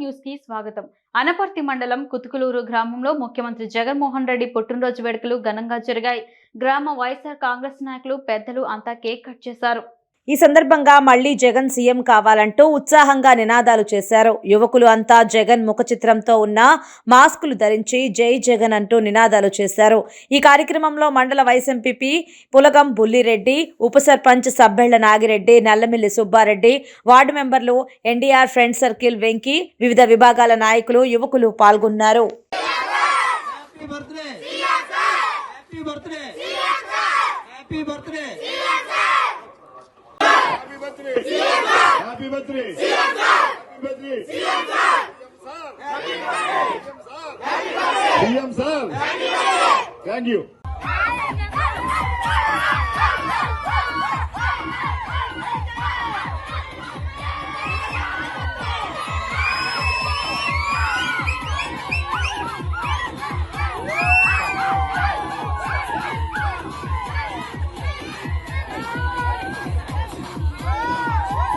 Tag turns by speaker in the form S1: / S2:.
S1: News కి స్వాగతం. అనపర్తి మండలం కుతుకులూరు గ్రామంలో ముఖ్యమంత్రి జగన్మోహన్ రెడ్డి పుట్టినరోజు వేడుకలు ఘనంగా జరిగాయి. గ్రామ వైఎస్ఆర్ కాంగ్రెస్ నాయకులు పెద్దలు అంతా కేక్ కట్ చేశారు.
S2: ఈ సందర్భంగా మళ్లీ జగన్ సీఎం కావాలంటూ ఉత్సాహంగా నినాదాలు చేశారు. యువకులు అంతా జగన్ ముఖ చిత్రంతో ఉన్న మాస్కులు ధరించి జై జగన్ అంటూ నినాదాలు చేశారు. ఈ కార్యక్రమంలో మండల వైస్ ఎంపీపీ పులగం బుల్లిరెడ్డి, ఉప సర్పంచ్ సబ్బెళ్ల నాగిరెడ్డి, నల్లమిల్లి సుబ్బారెడ్డి, వార్డు మెంబర్లు, ఎన్డీఆర్ ఫ్రెండ్ సర్కిల్ వెంకీ, వివిధ విభాగాల నాయకులు, యువకులు పాల్గొన్నారు.
S3: Happy birthday! Happy birthday! CM sir! Thank you.